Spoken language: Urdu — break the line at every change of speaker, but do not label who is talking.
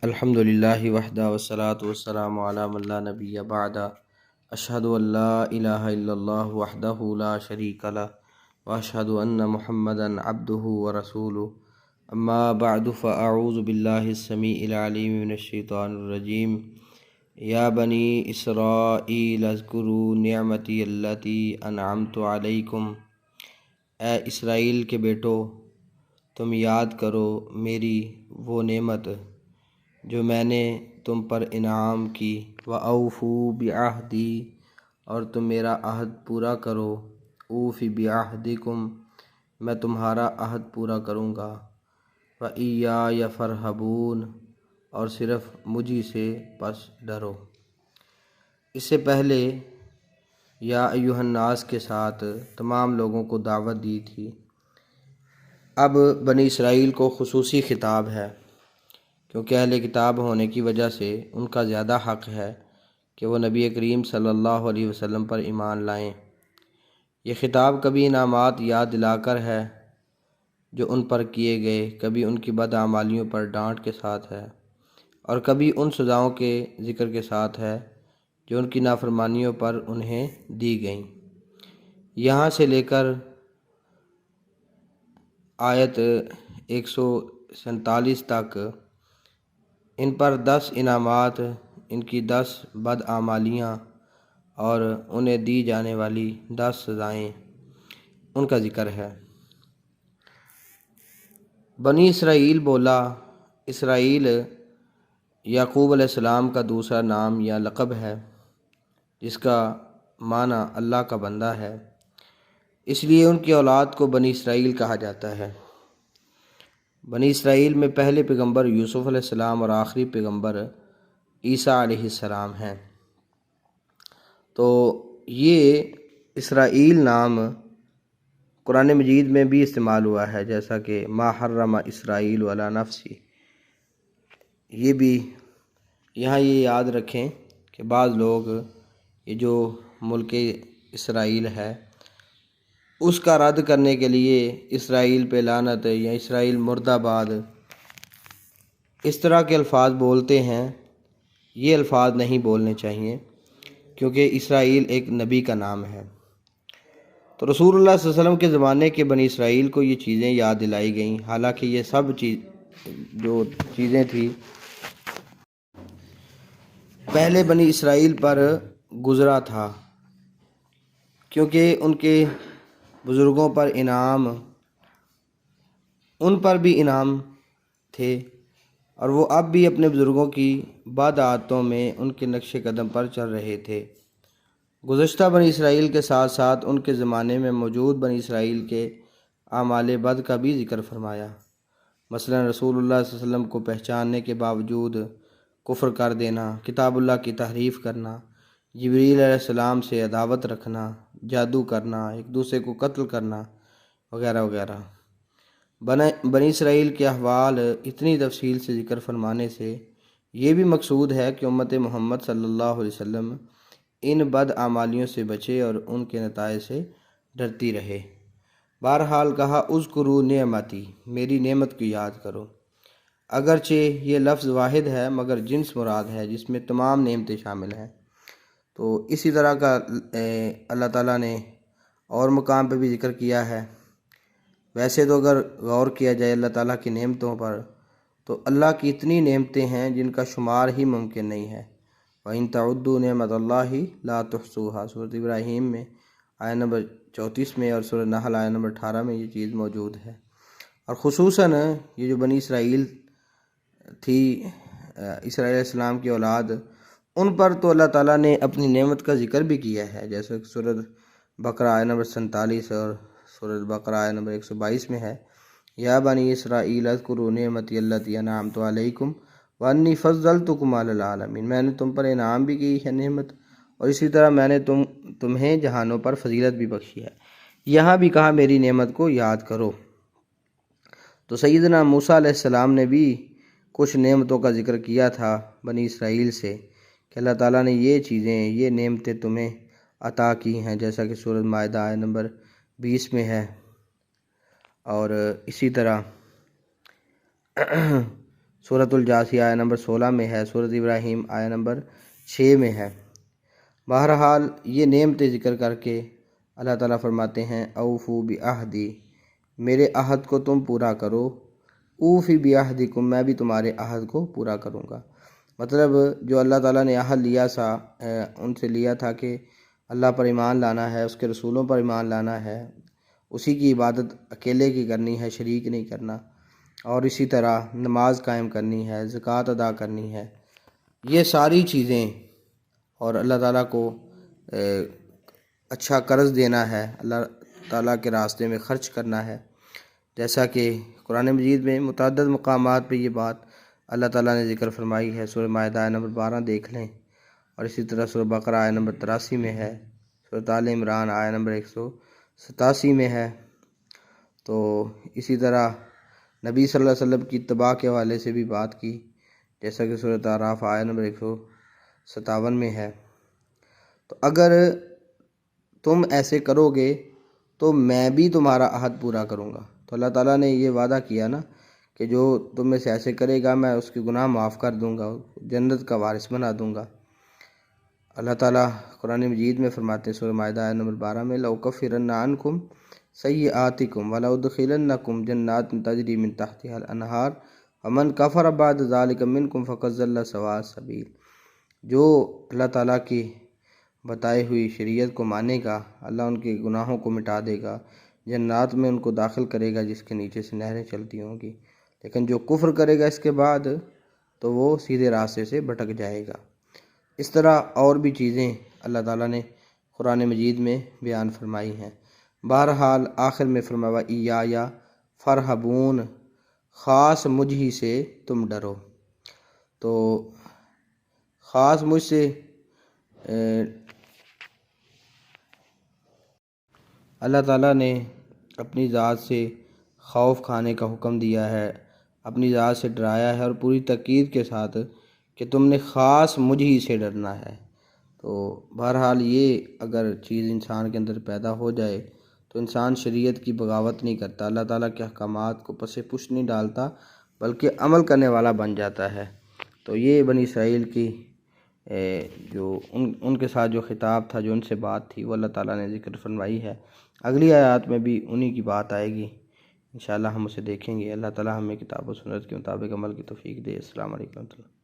الحمدللہ وحدہ والصلاۃ والسلام علی من لا نبی بعد اشہد ان لا الہ الا اللہ وحدہ لا شریک لہ واشہد ان محمدا عبدہ ورسولہ اما بعد فاعوذ باللہ السمیع العلیم من الشیطان الرجیم یا بنی اسرائیل اذکروا نعمتی التی انعمت علیکم، اے اسرائیل کے بیٹو تم یاد کرو میری وہ نعمت جو میں نے تم پر انعام کی، وَأَوْفُوا بِعَہْدِی، اور تم میرا عہد پورا کرو، اوف بِعَہْدِکُم، میں تمہارا عہد پورا کروں گا، وَإِيَّايَ فَارْہَبُونِ، اور صرف مجھی سے پس ڈرو۔ اس سے پہلے یا ایھا الناس کے ساتھ تمام لوگوں کو دعوت دی تھی۔ اب بنی اسرائیل کو خصوصی خطاب ہے، کیونکہ اہل کتاب ہونے کی وجہ سے ان کا زیادہ حق ہے کہ وہ نبی کریم صلی اللہ علیہ وسلم پر ایمان لائیں۔ یہ خطاب کبھی انعامات یاد دلا کر ہے جو ان پر کیے گئے، کبھی ان کی بدعمالیوں پر ڈانٹ کے ساتھ ہے، اور کبھی ان سزاؤں کے ذکر کے ساتھ ہے جو ان کی نافرمانیوں پر انہیں دی گئیں۔ یہاں سے لے کر آیت 147 تک ان پر 10 انعامات، ان کی 10 بدعمالیاں اور انہیں دی جانے والی 10 سزائیں ان کا ذکر ہے۔ بنی اسرائیل بولا، اسرائیل یعقوب علیہ السلام کا دوسرا نام یا لقب ہے، جس کا معنی اللہ کا بندہ ہے، اس لیے ان کی اولاد کو بنی اسرائیل کہا جاتا ہے۔ بنی اسرائیل میں پہلے پیغمبر یوسف علیہ السلام اور آخری پیغمبر عیسیٰ علیہ السلام ہیں۔ تو یہ اسرائیل نام قرآن مجید میں بھی استعمال ہوا ہے، جیسا کہ ما حرم اسرائیل علی نفسہ۔ یہ بھی یہاں یہ یاد رکھیں کہ بعض لوگ یہ جو ملک اسرائیل ہے اس کا رد کرنے کے لیے اسرائیل پہ لعنت یا اسرائیل مرد آباد اس طرح کے الفاظ بولتے ہیں۔ یہ الفاظ نہیں بولنے چاہیے، کیونکہ اسرائیل ایک نبی کا نام ہے۔ تو رسول اللہ صلی اللہ علیہ وسلم کے زمانے کے بنی اسرائیل کو یہ چیزیں یاد دلائی گئیں، حالانکہ یہ سب جو چیزیں تھیں پہلے بنی اسرائیل پر گزرا تھا، کیونکہ ان کے بزرگوں پر ان پر بھی انعام تھے، اور وہ اب بھی اپنے بزرگوں کی بد عادتوں میں ان کے نقش قدم پر چل رہے تھے۔ گزشتہ بنی اسرائیل کے ساتھ ساتھ ان کے زمانے میں موجود بنی اسرائیل کے اعمال بد کا بھی ذکر فرمایا۔ مثلا رسول اللہ صلی اللہ علیہ وسلم کو پہچاننے کے باوجود کفر کر دینا، کتاب اللہ کی تحریف کرنا، جبریل علیہ السلام سے عداوت رکھنا، جادو کرنا، ایک دوسرے کو قتل کرنا وغیرہ وغیرہ۔ بنی اسرائیل کے احوال اتنی تفصیل سے ذکر فرمانے سے یہ بھی مقصود ہے کہ امت محمد صلی اللہ علیہ وسلم ان بدعمالیوں سے بچے اور ان کے نتائج سے ڈرتی رہے۔ بہرحال کہا اذکروا نعمتی، میری نعمت کو یاد کرو۔ اگرچہ یہ لفظ واحد ہے مگر جنس مراد ہے، جس میں تمام نعمتیں شامل ہیں۔ تو اسی طرح کا اللہ تعالیٰ نے اور مقام پہ بھی ذکر کیا ہے۔ ویسے تو اگر غور کیا جائے اللہ تعالیٰ کی نعمتوں پر تو اللہ کی اتنی نعمتیں ہیں جن کا شمار ہی ممکن نہیں ہے۔ وَإِن تَعُدُّوا نِعْمَتَ اللَّهِ لَا تُحْصُوهَا، سورۃ ابراہیم میں آیت نمبر 34 میں اور سورۃ نحل آیت نمبر 18 میں یہ چیز موجود ہے۔ اور خصوصاً یہ جو بنی اسرائیل تھی، اسرائیل علیہ السلام کی اولاد، ان پر تو اللہ تعالیٰ نے اپنی نعمت کا ذکر بھی کیا ہے، جیسے سورۃ بقرہ آیت نمبر 47 اور سورۃ بقرہ آیت نمبر 122 میں ہے، یا بنی اسرائیل اذکروا نعمتی التی انعمت علیکم وانی فضلتکم علی العالمین، میں نے تم پر انعام بھی کی ہے نعمت، اور اسی طرح میں نے تمہیں جہانوں پر فضیلت بھی بخشی ہے۔ یہاں بھی کہا میری نعمت کو یاد کرو۔ تو سیدنا موسیٰ علیہ السلام نے بھی کچھ نعمتوں کا ذکر کیا تھا بنی اسرائیل سے کہ اللہ تعالیٰ نے یہ چیزیں، یہ نعمتیں تمہیں عطا کی ہیں، جیسا کہ سورۃ مائدہ آیت نمبر 20 میں ہے۔ اور اسی طرح سورۃ الجاثیہ آیہ نمبر 16 میں ہے، سورۃ ابراہیم آیہ نمبر 6 میں ہے۔ بہرحال یہ نعمتیں ذکر کر کے اللہ تعالیٰ فرماتے ہیں اوفو بعہدی، میرے عہد کو تم پورا کرو، اوفی بعہدکم، میں بھی تمہارے عہد کو پورا کروں گا۔ مطلب جو اللہ تعالیٰ نے عہد لیا تھا ان سے لیا تھا کہ اللہ پر ایمان لانا ہے، اس کے رسولوں پر ایمان لانا ہے، اسی کی عبادت اکیلے کی کرنی ہے، شریک نہیں کرنا، اور اسی طرح نماز قائم کرنی ہے، زکوٰۃ ادا کرنی ہے، یہ ساری چیزیں، اور اللہ تعالیٰ کو اچھا قرض دینا ہے، اللہ تعالیٰ کے راستے میں خرچ کرنا ہے، جیسا کہ قرآن مجید میں متعدد مقامات پہ یہ بات اللہ تعالیٰ نے ذکر فرمائی ہے۔ سورہ مائدہ آیہ نمبر 12 دیکھ لیں، اور اسی طرح سورہ بقرہ آیہ نمبر 83 میں ہے، سورہ آل عمران آیہ نمبر 187 میں ہے۔ تو اسی طرح نبی صلی اللہ علیہ وسلم کی اتباع کے حوالے سے بھی بات کی، جیسا کہ سورۃ اعراف آیہ نمبر 157 میں ہے۔ تو اگر تم ایسے کرو گے تو میں بھی تمہارا عہد پورا کروں گا۔ تو اللہ تعالیٰ نے یہ وعدہ کیا نا کہ جو تم میں سے ایسے کرے گا میں اس کے گناہ معاف کر دوں گا، جنت کا وارث بنا دوں گا۔ اللہ تعالیٰ قرآن مجید میں فرماتے ہیں سورہ مائدہ آیہ نمبر 12 میں لَأُكَفِّرَنَّ عَنْكُمْ سَيِّئَاتِكُمْ وَلَأُدْخِلَنَّكُمْ جَنَّاتٍ تَجْرِي مِنْ تَحْتِهَا الْأَنْهَارُ وَمَنْ كَفَرَ بَعْدَ ذَلِكَ مِنْكُمْ فَقَدْ ضَلَّ سَوَاءَ السَّبِيلِ، جو اللہ تعالیٰ کی بتائی ہوئی شریعت کو مانے گا، اللہ ان کے گناہوں کو مٹا دے گا، جنات میں ان کو داخل کرے گا جس کے نیچے سے نہریں چلتی ہوں گی۔ لیکن جو کفر کرے گا اس کے بعد تو وہ سیدھے راستے سے بھٹک جائے گا۔ اس طرح اور بھی چیزیں اللہ تعالیٰ نے قرآن مجید میں بیان فرمائی ہیں۔ بہرحال آخر میں فرمایا وَإِيَّايَ فَارْهَبُونِ، خاص مجھ ہی سے تم ڈرو۔ تو خاص مجھ سے اللہ تعالیٰ نے اپنی ذات سے خوف کھانے کا حکم دیا ہے، اپنی ذات سے ڈرایا ہے، اور پوری تاکید کے ساتھ کہ تم نے خاص مجھ ہی سے ڈرنا ہے۔ تو بہرحال یہ اگر چیز انسان کے اندر پیدا ہو جائے تو انسان شریعت کی بغاوت نہیں کرتا، اللہ تعالیٰ کے احکامات کو پس پش نہیں ڈالتا، بلکہ عمل کرنے والا بن جاتا ہے۔ تو یہ بنی اسرائیل کی جو ان کے ساتھ جو خطاب تھا، جو ان سے بات تھی، وہ اللہ تعالیٰ نے ذکر فرمائی ہے۔ اگلی آیات میں بھی انہی کی بات آئے گی، انشاءاللہ ہم اسے دیکھیں گے۔ اللہ تعالیٰ ہمیں کتاب و سنت کے مطابق عمل کی توفیق دے۔ السلام علیکم ورحمۃ اللہ۔